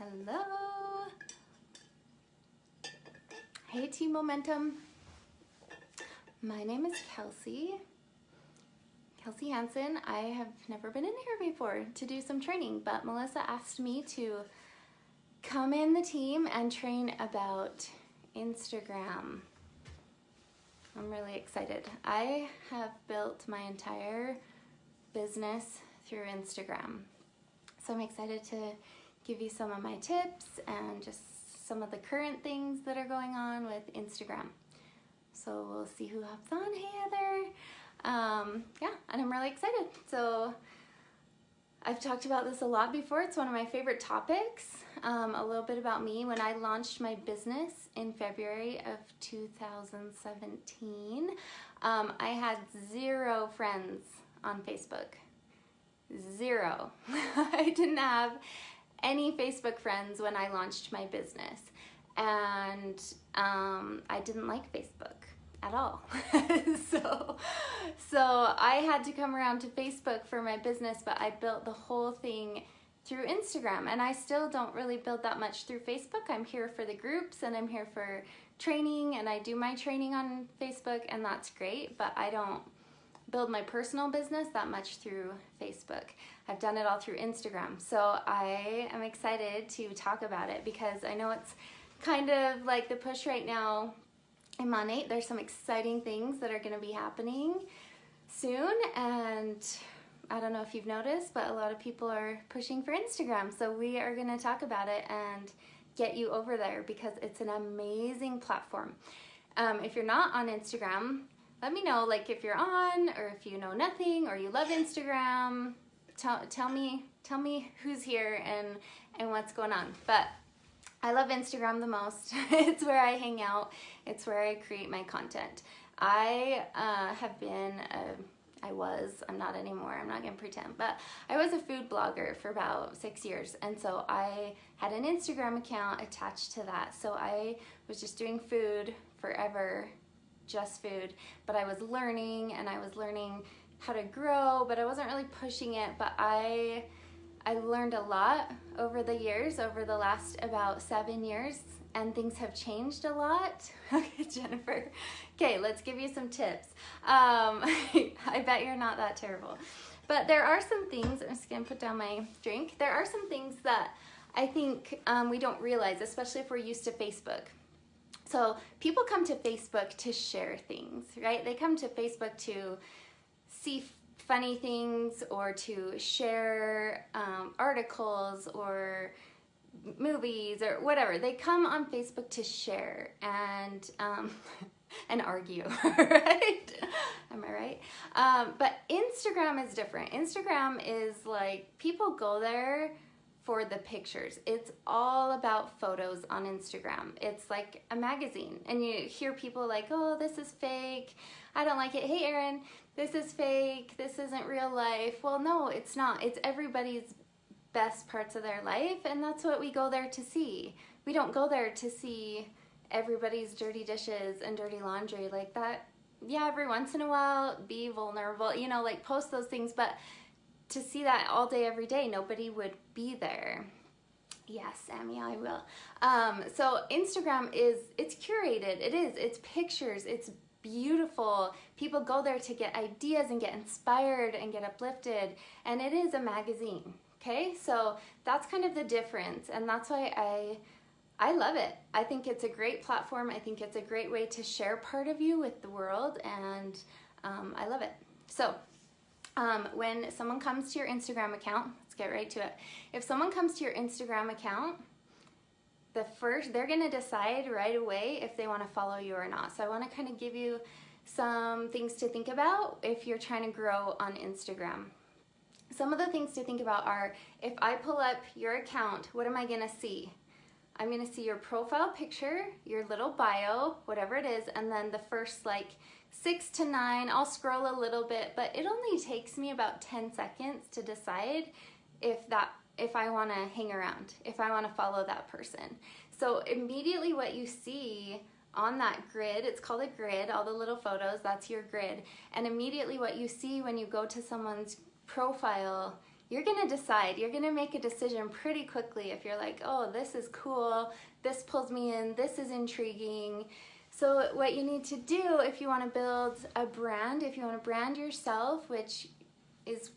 Hello. Hey Team Momentum. My name is Kelsey Hansen. I have never been in here before to do some training, but Melissa asked me to come in the team and train about Instagram. I'm really excited. I have built my entire business through Instagram. So I'm excited to give you some of my tips and just some of the current things that are going on with Instagram. So we'll see who hops on. Hey Heather. Yeah, and I'm really excited. So I've talked about this a lot before. It's one of my favorite topics. A little bit about me. When I launched my business in February of 2017, I had 0 friends on Facebook. 0. I didn't have any Facebook friends when I launched my business, and I didn't like Facebook at all. so I had to come around to Facebook for my business, but I built the whole thing through Instagram, and I still don't really build that much through Facebook. I'm here for the groups, and I'm here for training, and I do my training on Facebook, and that's great, but I don't build my personal business that much through Facebook. I've done it all through Instagram. So I am excited to talk about it because I know it's kind of like the push right now in MONAT. There's some exciting things that are going to be happening soon, and I don't know if you've noticed, but a lot of people are pushing for Instagram. So we are going to talk about it and get you over there because it's an amazing platform. If you're not on Instagram, let me know, like, if you're on, or if you know nothing, or you love Instagram. Tell me who's here and what's going on. But I love Instagram the most. It's where I hang out. It's where I create my content. I have been I'm not anymore, I'm not gonna pretend, but I was a food blogger for about 6 years, and so I had an Instagram account attached to that. So I was just doing food forever, just food, but I was learning, and I was learning how to grow, but I wasn't really pushing it. But I learned a lot over the years, over the last about 7 years, and things have changed a lot. Okay, Jennifer. Okay, let's give you some tips. I bet you're not that terrible. But there are some things, I'm just gonna put down my drink. There are some things that I think we don't realize, especially if we're used to Facebook. So people come to Facebook to share things, right? They come to Facebook to see funny things or to share articles or movies or whatever. They come on Facebook to share and argue, right? Am I right? But Instagram is different. Instagram is like, people go there for the pictures. It's all about photos on Instagram. It's like a magazine, and you hear people like, oh, this is fake, I don't like it. Hey Erin, this is fake, this isn't real life. Well, no, it's not. It's everybody's best parts of their life, and that's what we go there to see. We don't go there to see everybody's dirty dishes and dirty laundry like that. Yeah, every once in a while, be vulnerable, you know, like post those things, but to see that all day, every day, nobody would be there. Yes, Sammy, I will. So Instagram it's curated. It's pictures. It's beautiful. People go there to get ideas and get inspired and get uplifted. And it is a magazine, okay? So that's kind of the difference. And that's why I love it. I think it's a great platform. I think it's a great way to share part of you with the world. And I love it. So when someone comes to your Instagram account, let's get right to it. If someone comes to your Instagram account, they're gonna decide right away if they wanna follow you or not. So I wanna kind of give you some things to think about if you're trying to grow on Instagram. Some of the things to think about are, if I pull up your account, what am I gonna see? I'm gonna see your profile picture, your little bio, whatever it is, and then the first like 6 to 9, I'll scroll a little bit, but it only takes me about 10 seconds to decide if I want to hang around, if I want to follow that person. So immediately what you see on that grid, it's called a grid, all the little photos, that's your grid, and immediately what you see when you go to someone's profile you're gonna decide, you're gonna make a decision pretty quickly if you're like, oh, this is cool, this pulls me in, this is intriguing. So what you need to do if you want to build a brand, if you want to brand yourself, which is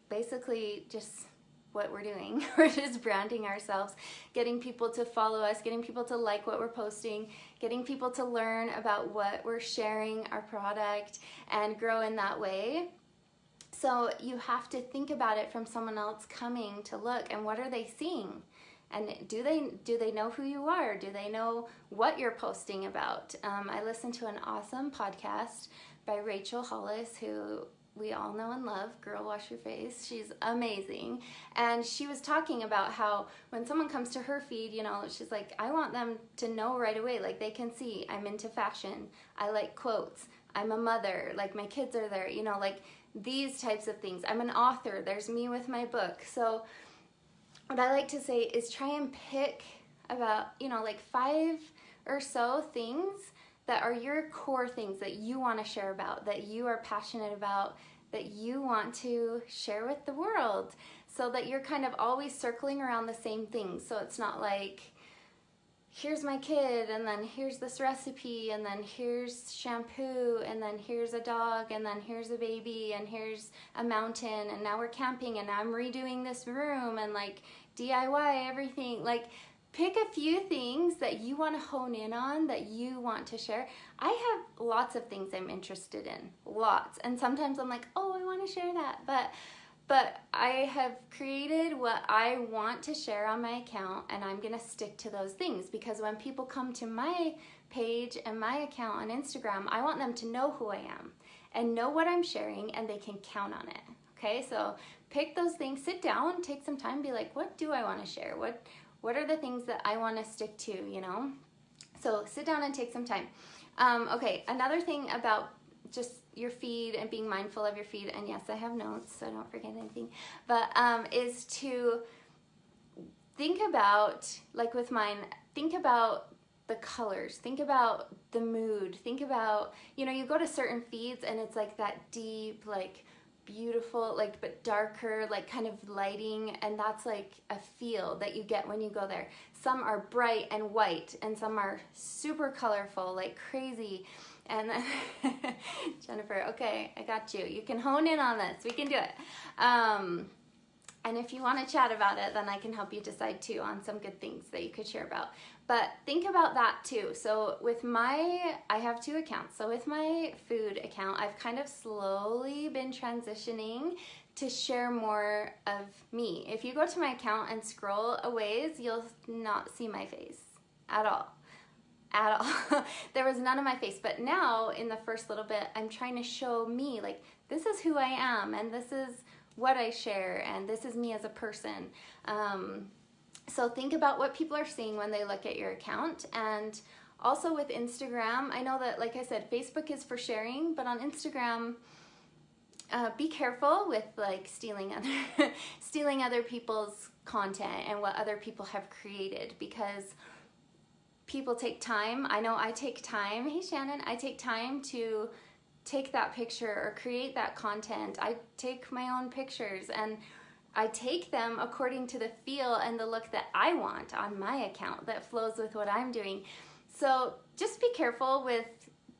basically just what we're doing, we're just branding ourselves, getting people to follow us, getting people to like what we're posting, getting people to learn about what we're sharing, our product, and grow in that way. So you have to think about it from someone else coming to look, and what are they seeing? And do they know who you are? Do they know what you're posting about? I listened to an awesome podcast by Rachel Hollis, who we all know and love, Girl Wash Your Face. She's amazing. And she was talking about how when someone comes to her feed, you know, she's like, I want them to know right away, like they can see I'm into fashion, I like quotes, I'm a mother, like my kids are there, you know, like these types of things. I'm an author, there's me with my book. So what I like to say is try and pick about, you know, like 5 or so things that are your core things that you want to share about, that you are passionate about, that you want to share with the world, so that you're kind of always circling around the same things. So it's not like, here's my kid, and then here's this recipe, and then here's shampoo, and then here's a dog, and then here's a baby, and here's a mountain, and now we're camping, and now I'm redoing this room, and like DIY everything. Like, pick a few things that you want to hone in on, that you want to share. I have lots of things I'm interested in, lots, and sometimes I'm like, oh, I want to share that, but I have created what I want to share on my account, and I'm gonna stick to those things, because when people come to my page and my account on Instagram, I want them to know who I am and know what I'm sharing, and they can count on it. Okay, so pick those things, sit down, take some time, be like, what do I want to share? What are the things that I want to stick to, you know? So sit down and take some time. Okay, another thing about just your feed and being mindful of your feed, and yes, I have notes, so don't forget anything, but is to think about, like with mine, think about the colors, think about the mood, think about, you know, you go to certain feeds and it's like that deep, like beautiful, like but darker, like kind of lighting, and that's like a feel that you get when you go there. Some are bright and white, and some are super colorful, like crazy. And then Jennifer, okay, I got you. You can hone in on this. We can do it. And if you want to chat about it, then I can help you decide too on some good things that you could share about. But think about that too. So with I have 2 accounts. So with my food account, I've kind of slowly been transitioning to share more of me. If you go to my account and scroll a ways, you'll not see my face at all. At all. There was none of my face, but now in the first little bit, I'm trying to show me, like, this is who I am, and this is what I share, and this is me as a person. So think about what people are seeing when they look at your account. And also with Instagram, I know that, like I said, Facebook is for sharing, but on Instagram, be careful with like stealing other people's content and what other people have created, because people take time. I know I take time. Hey Shannon, I take time to take that picture or create that content. I take my own pictures and I take them according to the feel and the look that I want on my account that flows with what I'm doing. So just be careful with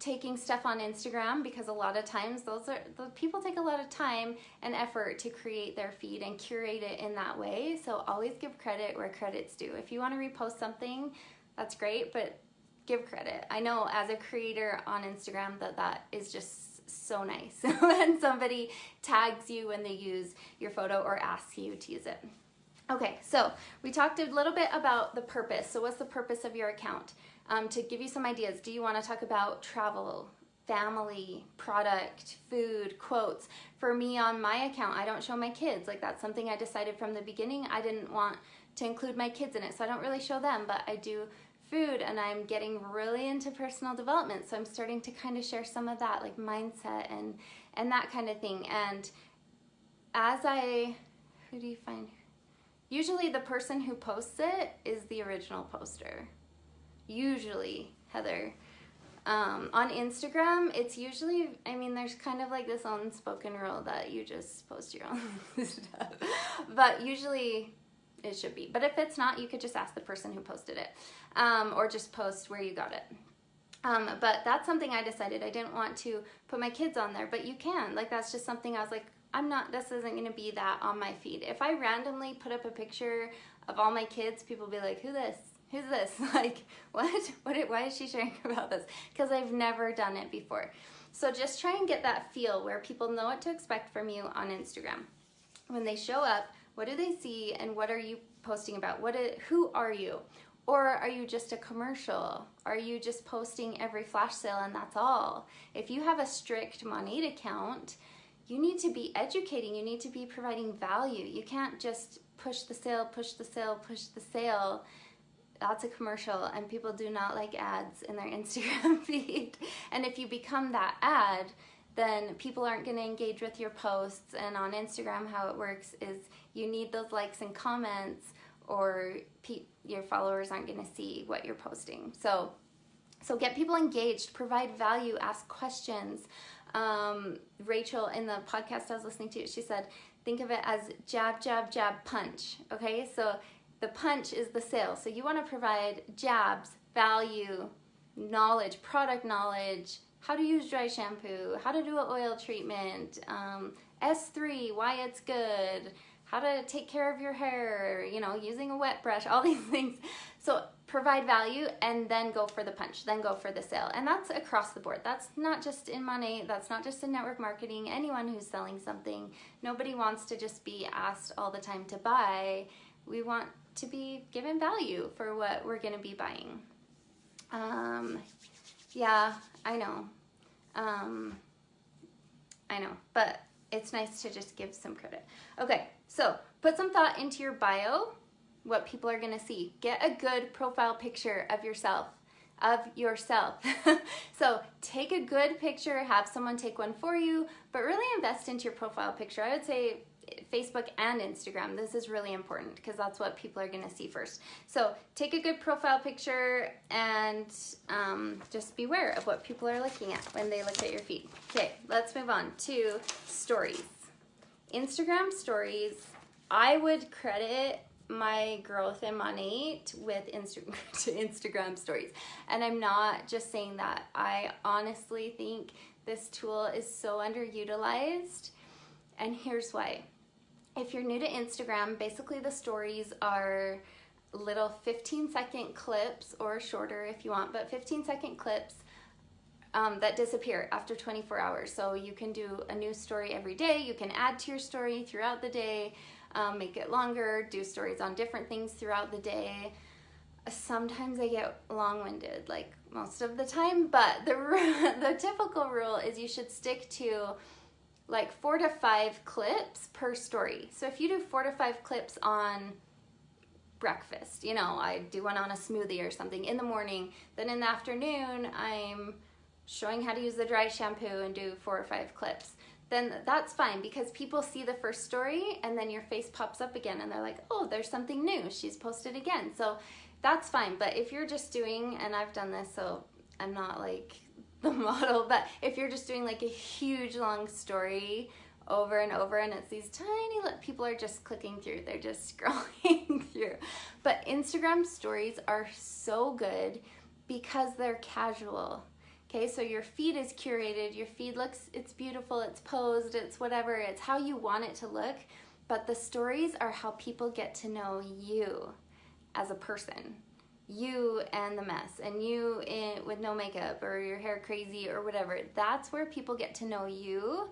taking stuff on Instagram, because a lot of times the people take a lot of time and effort to create their feed and curate it in that way. So always give credit where credit's due. If you want to repost something, that's great, but give credit. I know as a creator on Instagram that is just so nice when somebody tags you when they use your photo or asks you to use it. Okay, so we talked a little bit about the purpose. So what's the purpose of your account? To give you some ideas, do you want to talk about travel, family, product, food, quotes? For me on my account, I don't show my kids. Like, that's something I decided from the beginning. I didn't want to include my kids in it, so I don't really show them, but I do food, and I'm getting really into personal development, so I'm starting to kind of share some of that, like mindset and that kind of thing. And as who do you find? Usually the person who posts it is the original poster. Usually, Heather. On Instagram, it's usually, I mean, there's kind of like this unspoken rule that you just post your own stuff, but usually it should be. But if it's not, you could just ask the person who posted it, or just post where you got it. But that's something I decided I didn't want to put my kids on there, but you can. Like, that's just something I was like, this isn't going to be that on my feed. If I randomly put up a picture of all my kids, people will be like, who's this? Like, what? Why is she sharing about this? Because I've never done it before. So just try and get that feel where people know what to expect from you on Instagram. When they show up, what do they see and what are you posting about? Who are you? Or are you just a commercial? Are you just posting every flash sale and that's all? If you have a strict MONAT account, you need to be educating. You need to be providing value. You can't just push the sale, push the sale, push the sale. That's a commercial, and people do not like ads in their Instagram feed. And if you become that ad, then people aren't going to engage with your posts. And on Instagram, how it works is you need those likes and comments, or your followers aren't going to see what you're posting. So get people engaged, provide value, ask questions. Rachel, in the podcast I was listening to, she said, think of it as jab, jab, jab, punch. Okay, so the punch is the sale. So you want to provide jabs, value, knowledge, product knowledge, how to use dry shampoo, how to do an oil treatment, S3, why it's good, how to take care of your hair, using a wet brush, all these things. So provide value and then go for the punch, then go for the sale. And that's across the board. That's not just in money, that's not just in network marketing. Anyone who's selling something, nobody wants to just be asked all the time to buy. We want to be given value for what we're going to be buying. Yeah, I know, but it's nice to just give some credit. Okay, so put some thought into your bio, what people are going to see. Get a good profile picture of yourself. So take a good picture, have someone take one for you, but really invest into your profile picture. I would say Facebook and Instagram. This is really important because that's what people are going to see first. So take a good profile picture and just beware of what people are looking at when they look at your feed. Okay, let's move on to stories. Instagram stories, I would credit my growth in MONAT with Instagram stories. And I'm not just saying that. I honestly think this tool is so underutilized. And here's why. If you're new to Instagram, basically the stories are little 15-second clips, or shorter if you want, but 15-second clips that disappear after 24 hours. So you can do a new story every day. You can add to your story throughout the day, make it longer, do stories on different things throughout the day. Sometimes I get long-winded, like most of the time, but the typical rule is you should stick to like 4 to 5 clips per story. So if you do 4 to 5 clips on breakfast, I do one on a smoothie or something in the morning, then in the afternoon I'm showing how to use the dry shampoo and do 4 or 5 clips, then that's fine, because people see the first story and then your face pops up again and they're like, oh, there's something new, she's posted again. So that's fine. But if you're just doing, and I've done this, so I'm not like the model, but if you're just doing like a huge long story over and over and it's these tiny, people are just clicking through, they're just scrolling through. But Instagram stories are so good because they're casual. Okay, so your feed is curated, your feed it's beautiful, it's posed, it's whatever, it's how you want it to look, but the stories are how people get to know you as a person. You and the mess, and you with no makeup, or your hair crazy, or whatever. That's where people get to know you.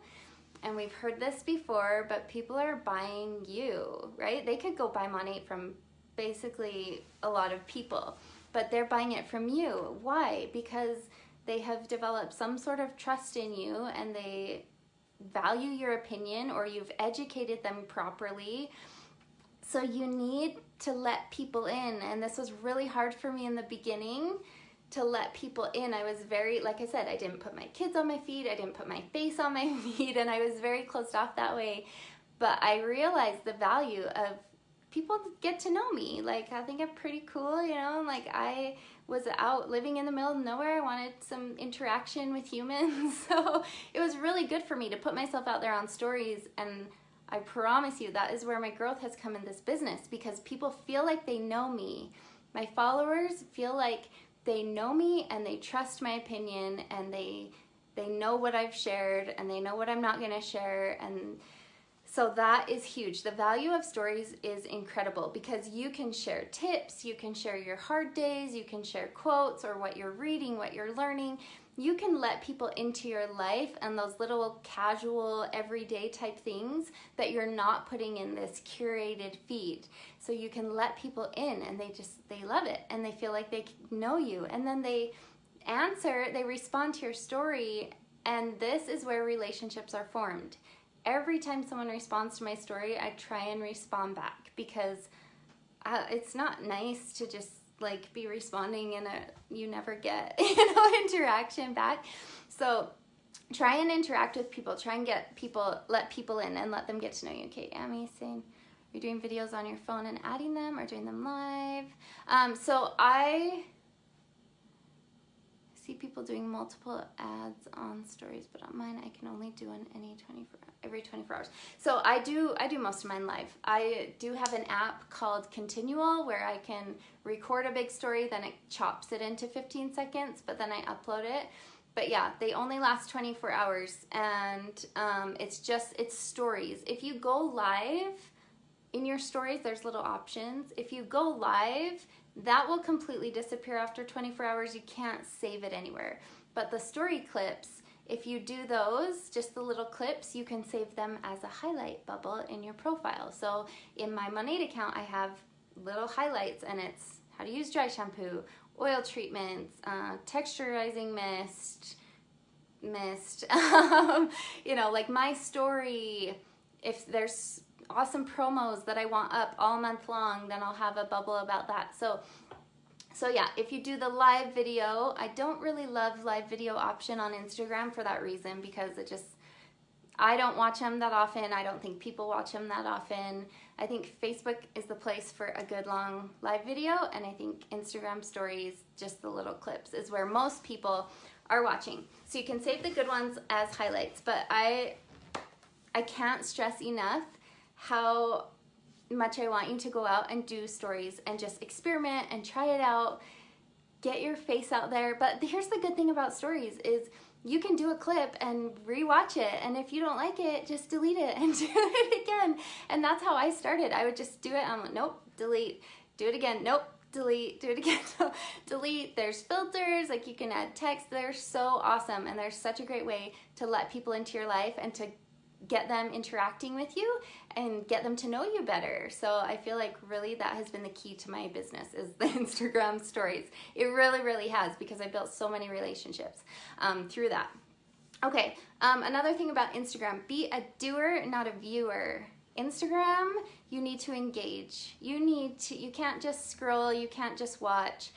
And we've heard this before, but people are buying you, right? They could go buy MONAT from basically a lot of people, but they're buying it from you. Why? Because they have developed some sort of trust in you, and they value your opinion, or you've educated them properly. So you need to let people in, and this was really hard for me in the beginning to let people in. I was very, like I said, I didn't put my kids on my feed, I didn't put my face on my feed, and I was very closed off that way. But I realized the value of people get to know me. Like, I think I'm pretty cool, you know, like I was out living in the middle of nowhere. I wanted some interaction with humans. So it was really good for me to put myself out there on stories. And I promise you that is where my growth has come in this business, because people feel like they know me. My followers feel like they know me and they trust my opinion, and they know what I've shared and they know what I'm not gonna share. And so that is huge. The value of stories is incredible, because you can share tips, you can share your hard days, you can share quotes or what you're reading, what you're learning. You can let people into your life, and those little casual, everyday type things that you're not putting in this curated feed. So you can let people in, and they love it, and they feel like they know you. And then they respond to your story, and this is where relationships are formed. Every time someone responds to my story, I try and respond back, because it's not nice to just like be responding and you never get, you know, interaction back. So try and interact with people. Try and let people in and let them get to know you. Okay, Ami's saying you're doing videos on your phone and adding them, or doing them live. So I see people doing multiple ads on stories, but on mine I can only do every 24 hours. So I do most of mine live. I do have an app called Continual where I can record a big story, then it chops it into 15 seconds, but then I upload it. But yeah, they only last 24 hours, and it's stories. If you go live in your stories, there's little options. If you go live, that will completely disappear after 24 hours. You can't save it anywhere. But the story clips, if you do those, just the little clips, you can save them as a highlight bubble in your profile. So in my MONAT account, I have little highlights, and it's how to use dry shampoo, oil treatments, texturizing mist, you know, like my story. If there's awesome promos that I want up all month long, then I'll have a bubble about that. So yeah, if you do the live video, I don't really love live video option on Instagram for that reason, because I don't watch them that often. I don't think people watch them that often. I think Facebook is the place for a good long live video, and I think Instagram stories, just the little clips, is where most people are watching. So you can save the good ones as highlights, but I can't stress enough how much I want you to go out and do stories and just experiment and try it out, get your face out there. But here's the good thing about stories is you can do a clip and rewatch it, and if you don't like it, just delete it and do it again. And that's how I started. I would just do it, I'm like, nope, delete, do it again, nope, delete, do it again, delete. There's filters, like you can add text. They're so awesome, and they're such a great way to let people into your life and to get them interacting with you and get them to know you better. So I feel like really that has been the key to my business, is the Instagram stories. It really, really has, because I built so many relationships through that. Okay, another thing about Instagram, be a doer, not a viewer. Instagram, you need to engage. You can't just scroll, you can't just watch,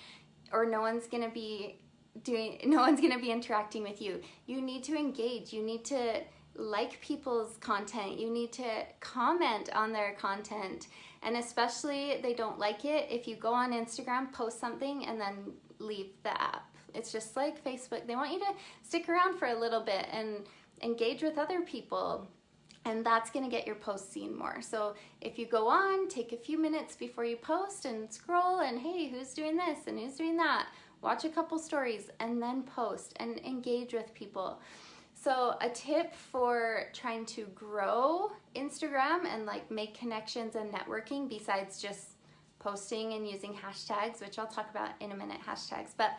or no one's gonna be interacting with you. You need to engage. You need to like people's content. You need to comment on their content, and especially they don't like it if you go on Instagram, post something, and then leave the app. It's just like Facebook. They want you to stick around for a little bit and engage with other people, and that's going to get your post seen more. So if you go on, take a few minutes before you post and scroll, and hey, who's doing this and who's doing that? Watch a couple stories and then post and engage with people. So a tip for trying to grow Instagram and like make connections and networking, besides just posting and using hashtags, which I'll talk about in a minute, hashtags, but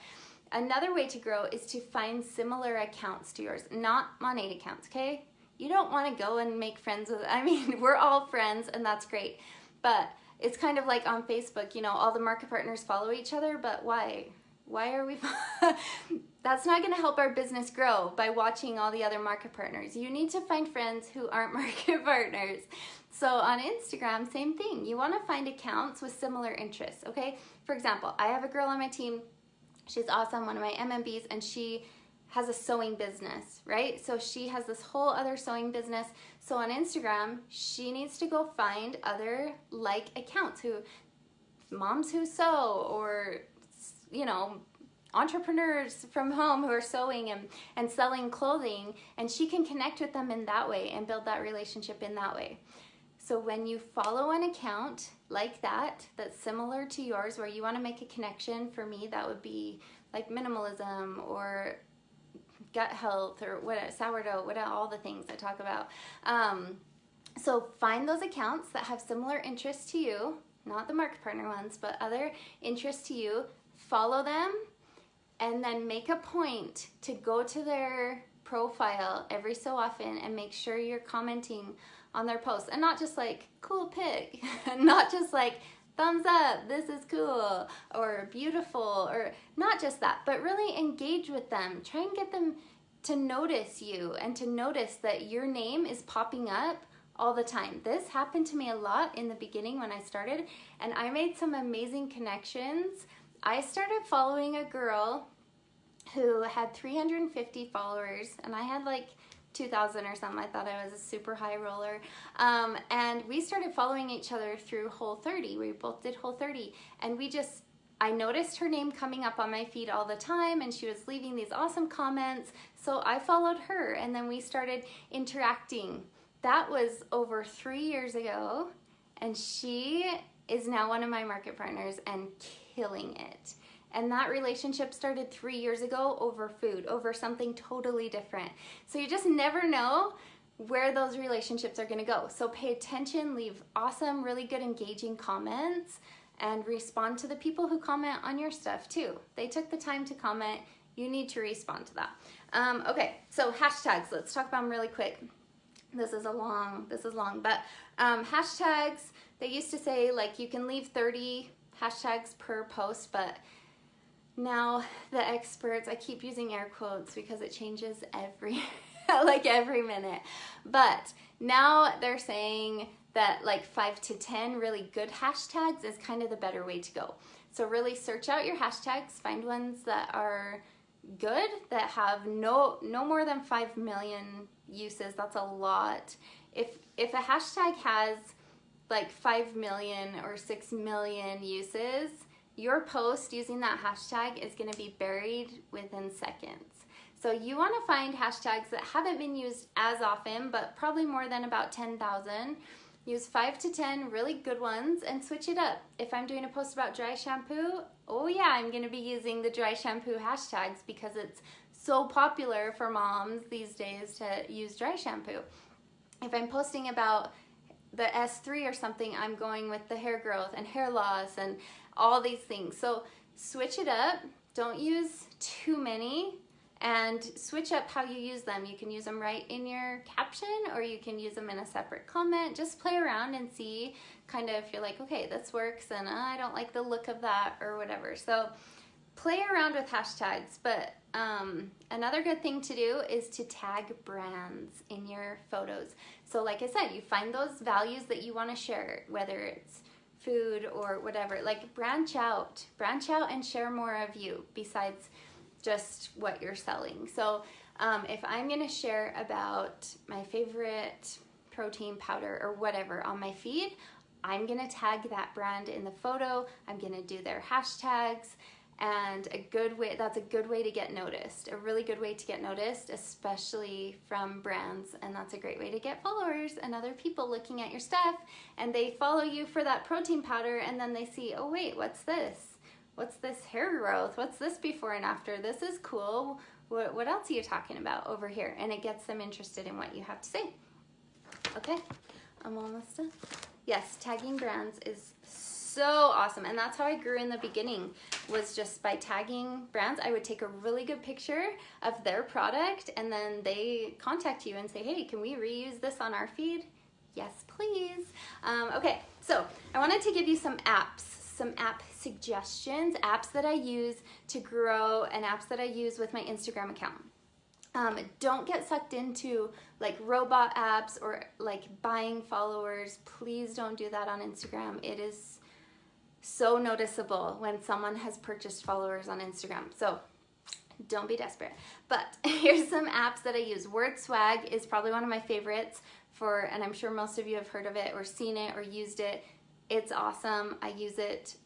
another way to grow is to find similar accounts to yours, not MONAT accounts, okay? You don't want to go and make friends with, I mean, we're all friends and that's great, but it's kind of like on Facebook, you know, all the market partners follow each other, but why? Why are we, that's not going to help our business grow by watching all the other market partners. You need to find friends who aren't market partners. So on Instagram, same thing. You want to find accounts with similar interests, okay? For example, I have a girl on my team. She's awesome, one of my MMBs, and she has a sewing business, right? So she has this whole other sewing business. So on Instagram, she needs to go find other like accounts moms who sew, or, you know, entrepreneurs from home who are sewing and selling clothing, and she can connect with them in that way and build that relationship in that way. So when you follow an account like that, that's similar to yours, where you want to make a connection, for me, that would be like minimalism or gut health or sourdough, all the things I talk about. So find those accounts that have similar interests to you, not the market partner ones, but other interests to you, follow them, and then make a point to go to their profile every so often and make sure you're commenting on their posts, and not just like cool pic, not just like thumbs up, this is cool, or beautiful, or not just that, but really engage with them. Try and get them to notice you and to notice that your name is popping up all the time. This happened to me a lot in the beginning when I started, and I made some amazing connections. I started following a girl who had 350 followers, and I had like 2,000 or something. I thought I was a super high roller. And we started following each other through Whole30. We both did Whole30, and I noticed her name coming up on my feed all the time, and she was leaving these awesome comments. So I followed her, and then we started interacting. That was over 3 years ago, and she is now one of my market partners and killing it. And that relationship started 3 years ago over food, over something totally different. So you just never know where those relationships are gonna go. So pay attention, leave awesome, really good, engaging comments, and respond to the people who comment on your stuff too. They took the time to comment, you need to respond to that. Okay, so hashtags, let's talk about them really quick. This is long, but hashtags, they used to say like you can leave 30 hashtags per post, but now the experts, I keep using air quotes because it changes every minute, but now they're saying that like 5 to 10 really good hashtags is kind of the better way to go. So really search out your hashtags, find ones that are good, that have no more than 5 million uses. That's a lot. If a hashtag has like 5 million or 6 million uses, your post using that hashtag is going to be buried within seconds. So you want to find hashtags that haven't been used as often, but probably more than about 10,000. Use 5 to 10 really good ones and switch it up. If I'm doing a post about dry shampoo, oh yeah, I'm going to be using the dry shampoo hashtags because it's so popular for moms these days to use dry shampoo. If I'm posting about the S3 or something, I'm going with the hair growth and hair loss and all these things. So switch it up, don't use too many, and switch up how you use them. You can use them right in your caption, or you can use them in a separate comment. Just play around and see kind of if you're like, okay, this works, and I don't like the look of that or whatever. So play around with hashtags, but another good thing to do is to tag brands in your photos. So like I said, you find those values that you want to share, whether it's food or whatever, like branch out and share more of you besides just what you're selling. So if I'm gonna share about my favorite protein powder or whatever on my feed, I'm gonna tag that brand in the photo, I'm gonna do their hashtags, and that's a good way to get noticed, a really good way to get noticed, especially from brands. And that's a great way to get followers and other people looking at your stuff, and they follow you for that protein powder, and then they see, oh wait, what's this? What's this hair growth? What's this before and after? This is cool. What else are you talking about over here? And it gets them interested in what you have to say. Okay, I'm almost done. Yes, tagging brands is so awesome, and that's how I grew in the beginning, was just by tagging brands. I would take a really good picture of their product, and then they contact you and say, hey, can we reuse this on our feed? Yes, please. Okay, so I wanted to give you some apps, some app suggestions, apps that I use to grow, and apps that I use with my Instagram account. Don't get sucked into like robot apps or like buying followers. Please don't do that on Instagram. It is so noticeable when someone has purchased followers on Instagram. So Don't be desperate. But here's some apps that I use. Word Swag is probably one of my favorites for, and I'm sure most of you have heard of it or seen it or used it. It's awesome. I use it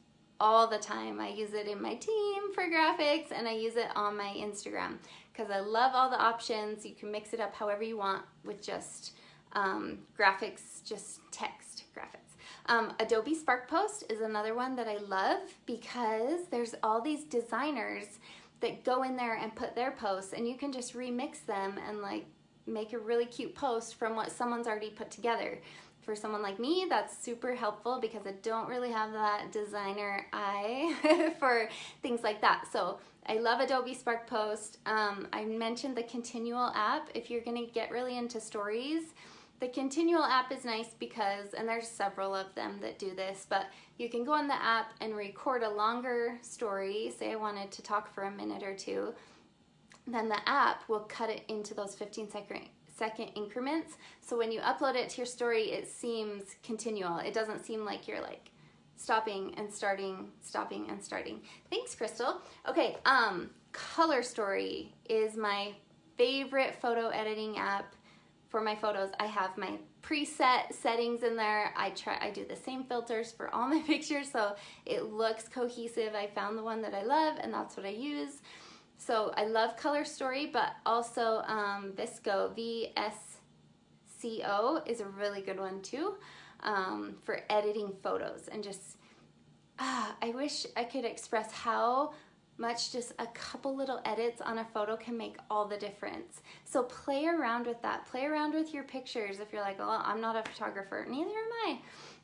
all the time. I use it in my team for graphics, and I use it on my Instagram because I love all the options. You can mix it up however you want with just graphics, just text graphics. Adobe Spark Post is another one that I love because there's all these designers that go in there and put their posts, and you can just remix them and like make a really cute post from what someone's already put together. For someone like me, that's super helpful because I don't really have that designer eye for things like that. So I love Adobe Spark Post. I mentioned the Continual app. If you're gonna get really into stories, the Continual app is nice because, and there's several of them that do this, but you can go on the app and record a longer story. Say I wanted to talk for a minute or two, then the app will cut it into those 15-second increments. So when you upload it to your story, it seems continual. It doesn't seem like you're like stopping and starting, stopping and starting. Thanks, Crystal. Okay, Color Story is my favorite photo editing app. For my photos, I have my preset settings in there. I do the same filters for all my pictures so it looks cohesive. I found the one that I love and that's what I use. So I love Color Story, but also VSCO, VSCO is a really good one too for editing photos. And just, I wish I could express how much just a couple little edits on a photo can make all the difference. So play around with that. Play around with your pictures. If you're like, oh, I'm not a photographer, neither am I.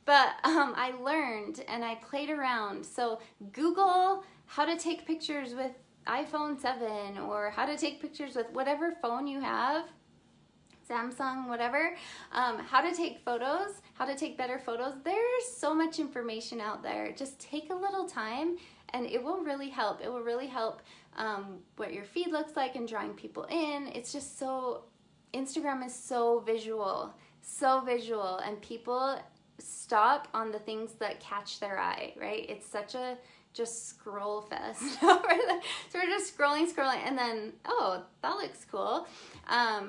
But I learned and I played around. So Google how to take pictures with iPhone 7 or how to take pictures with whatever phone you have, Samsung, whatever, how to take photos, how to take better photos. There's so much information out there. Just take a little time and it will really help. It will really help what your feed looks like and drawing people in. It's just so, Instagram is so visual, and people stop on the things that catch their eye, right? It's such a just scroll fest. So we're just scrolling, and then, oh, that looks cool.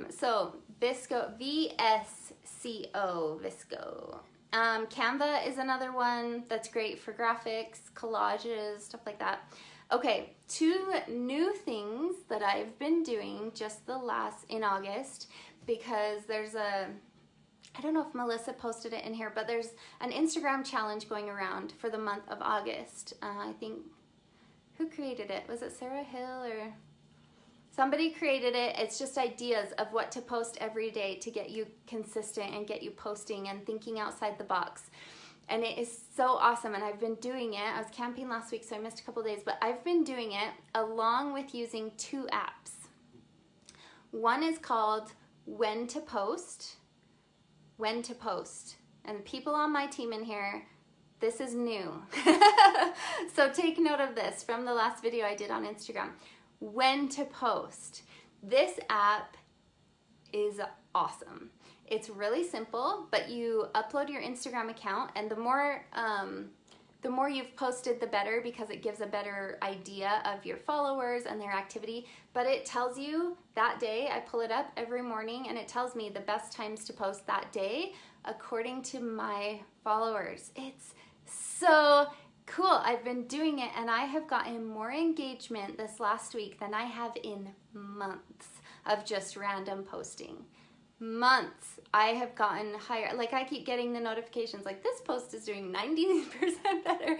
So VSCO, VSCO, VSCO. Canva is another one that's great for graphics, collages, stuff like that. Okay, 2 new things that I've been doing just in August, because there's I don't know if Melissa posted it in here, but there's an Instagram challenge going around for the month of August. I think, who created it? Was it Sarah Hill or somebody created it? It's just ideas of what to post every day to get you consistent and get you posting and thinking outside the box. And it is so awesome, and I've been doing it. I was camping last week, so I missed a couple days, but I've been doing it along with using 2 apps. One is called When to Post. When to Post. And people on my team in here, this is new. So take note of this from the last video I did on Instagram. When to Post. This app is awesome. It's really simple, but you upload your Instagram account, and the more you've posted, the better, because it gives a better idea of your followers and their activity. But it tells you that day, I pull it up every morning, and it tells me the best times to post that day according to my followers. It's so cool. I've been doing it, and I have gotten more engagement this last week than I have in months of just random posting. Months. I have gotten higher. Like, I keep getting the notifications like, this post is doing 90% better.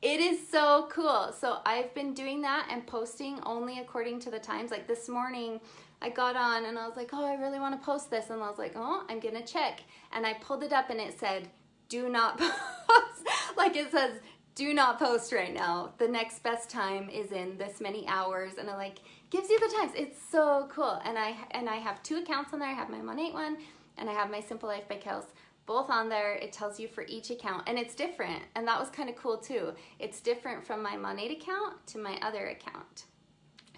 It is so cool. So I've been doing that and posting only according to the times. Like this morning I got on and I was like, oh, I really want to post this, and I was like, oh, I'm gonna check, and I pulled it up and it said, do not post. Like, it says, do not post right now. The next best time is in this many hours, and it like gives you the times. It's so cool. And I have 2 accounts on there. I have my MONAT one and I have my Simple Life by Kels, both on there. It tells you for each account, and it's different, and that was kind of cool too. It's different from my MONAT account to my other account.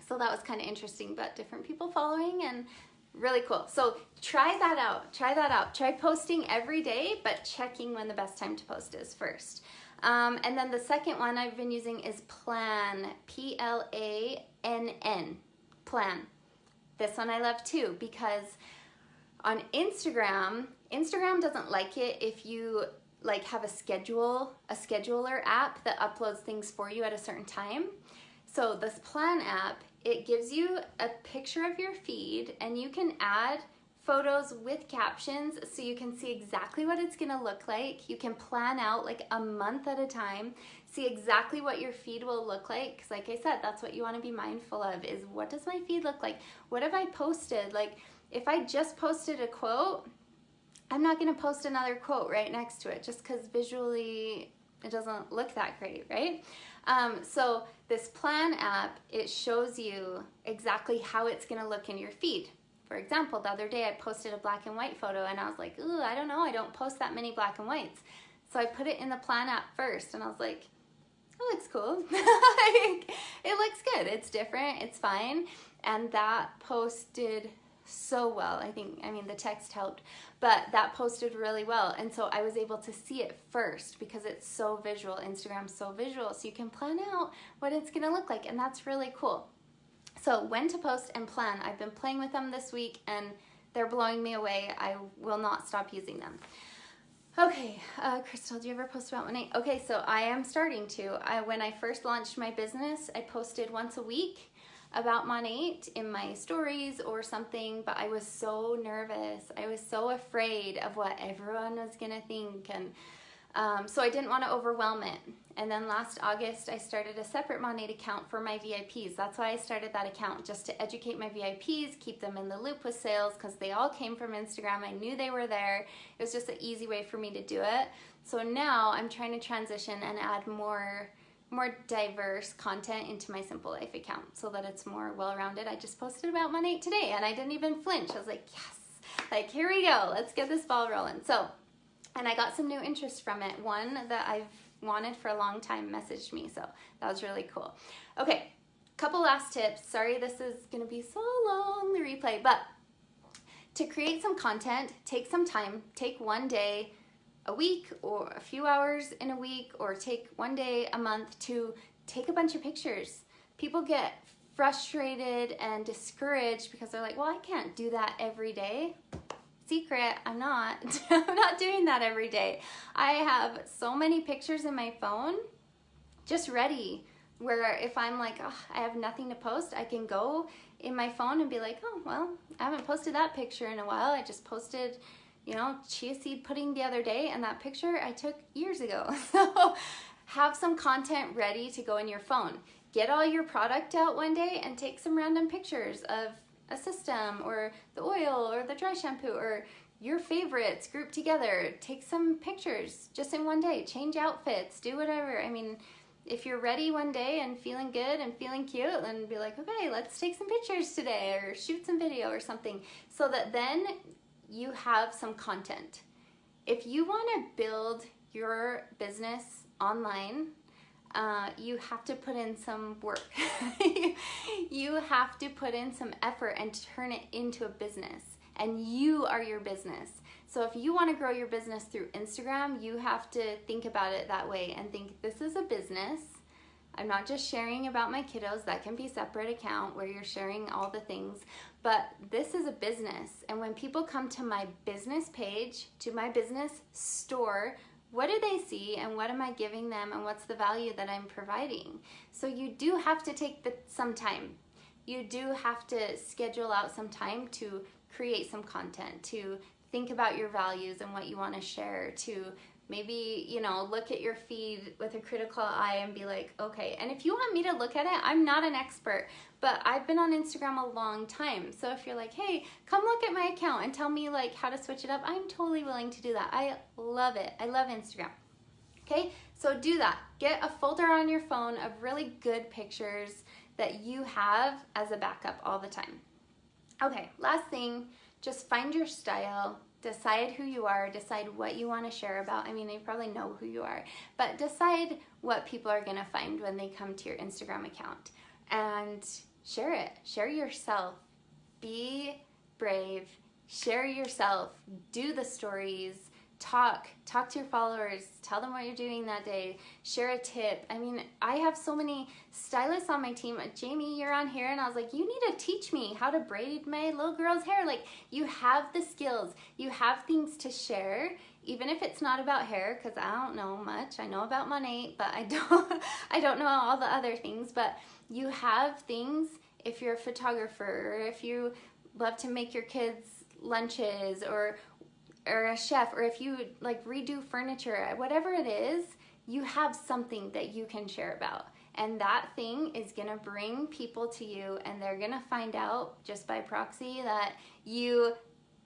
So that was kind of interesting, but different people following, and really cool. So try that out. Try that out. Try posting every day, but checking when the best time to post is first. And then the second one I've been using is Plann, P-L-A-N-N, Plann. This one I love too, because on Instagram doesn't like it if you like have a scheduler app that uploads things for you at a certain time. So this Plann app, it gives you a picture of your feed, and you can add photos with captions so you can see exactly what it's gonna look like. You can plan out like a month at a time, see exactly what your feed will look like. Because like I said, that's what you want to be mindful of, is what does my feed look like? What have I posted? Like if I just posted a quote, I'm not gonna post another quote right next to it just because visually it doesn't look that great, right? So this Plann app, it shows you exactly how it's gonna look in your feed. For example, the other day I posted a black and white photo and I was like, ooh, I don't know, I don't post that many black and whites. So I put it in the Plann app first and I was like, it looks cool. It looks good, it's different, it's fine. And that posted so well. I mean the text helped, but that posted really well. And so I was able to see it first because it's so visual. Instagram's so visual, so you can plan out what it's gonna look like, and that's really cool. So when to post and Plann, I've been playing with them this week and they're blowing me away. I will not stop using them. Okay, Crystal, do you ever post about MONAT? Okay, so I am starting to. When I first launched my business, I posted once a week about MONAT in my stories or something, but I was so nervous. I was so afraid of what everyone was gonna think, and so I didn't want to overwhelm it. And then last August, I started a separate MONAT account for my VIPs. That's why I started that account, just to educate my VIPs, keep them in the loop with sales, because they all came from Instagram. I knew they were there. It was just an easy way for me to do it. So now I'm trying to transition and add more diverse content into my Simple Life account so that it's more well-rounded. I just posted about MONAT today and I didn't even flinch. I was like, yes, like here we go. Let's get this ball rolling. So, and I got some new interest from it. One that I've wanted for a long time messaged me, so that was really cool. Okay, couple last tips. Sorry this is gonna be so long, the replay, but to create some content, take some time, take one day a week or a few hours in a week, or take one day a month to take a bunch of pictures. People get frustrated and discouraged because they're like, well, I can't do that every day. Secret, I'm not doing that every day. I have so many pictures in my phone just ready, where if I'm like, oh, I have nothing to post, I can go in my phone and be like, oh, well, I haven't posted that picture in a while. I just posted, you know, chia seed pudding the other day, and that picture I took years ago. So have some content ready to go in your phone. Get all your product out one day and take some random pictures of a system or the oil or the dry shampoo or your favorites grouped together. Take some pictures just in one day. Change outfits, do whatever. I mean, if you're ready one day and feeling good and feeling cute, then be like, okay, let's take some pictures today or shoot some video or something, so that then you have some content. If you want to build your business online, you have to put in some work. You have to put in some effort and turn it into a business, and you are your business. So if you want to grow your business through Instagram, you have to think about it that way and think, this is a business. I'm not just sharing about my kiddos. That can be a separate account where you're sharing all the things, but this is a business. And when people come to my business page, to my business store, what do they see and what am I giving them and what's the value that I'm providing? So you do have to take some time. You do have to schedule out some time to create some content, to think about your values and what you want to share, to maybe, you know, look at your feed with a critical eye and be like, okay. And if you want me to look at it, I'm not an expert, but I've been on Instagram a long time. So if you're like, hey, come look at my account and tell me like how to switch it up, I'm totally willing to do that. I love it. I love Instagram. Okay, so do that. Get a folder on your phone of really good pictures that you have as a backup all the time. Okay, last thing, just find your style. Decide who you are, decide what you want to share about. I mean, you probably know who you are, but decide what people are going to find when they come to your Instagram account and share it. Share yourself. Be brave. Share yourself. Do the stories. talk to your followers, tell them what you're doing that day, share a tip. I mean, I have so many stylists on my team. Jamie, you're on here, and I was like, you need to teach me how to braid my little girl's hair. Like, you have the skills, you have things to share, even if it's not about hair, because I don't know much. I know about MONAT, but I don't know all the other things. But you have things, if you're a photographer, or if you love to make your kids lunches, or a chef, or if you like redo furniture, whatever it is, you have something that you can share about. And that thing is gonna bring people to you, and they're gonna find out just by proxy that you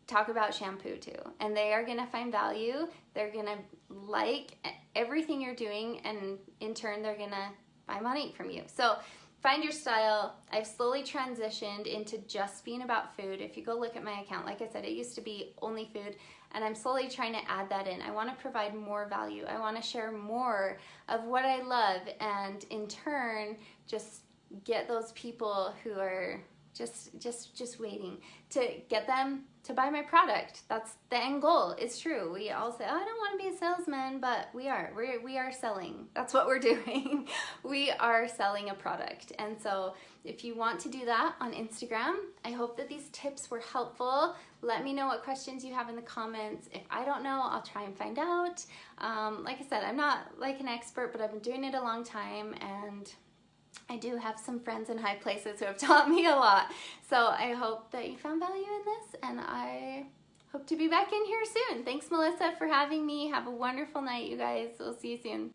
talk about shampoo too. And they are gonna find value, they're gonna like everything you're doing, and in turn, they're gonna buy money from you. So find your style. I've slowly transitioned into just being about food. If you go look at my account, like I said, it used to be only food, and I'm slowly trying to add that in. I want to provide more value. I want to share more of what I love, and in turn, just get those people who are just waiting to get them to buy my product. That's the end goal. It's true. We all say, oh, I don't want to be a salesman, but we are selling. That's what we're doing. We are selling a product. And so if you want to do that on Instagram, I hope that these tips were helpful. Let me know what questions you have in the comments. If I don't know, I'll try and find out. Like I said, I'm not like an expert, but I've been doing it a long time, and I do have some friends in high places who have taught me a lot. So I hope that you found value in this, and I hope to be back in here soon. Thanks, Melissa, for having me. Have a wonderful night, you guys. We'll see you soon.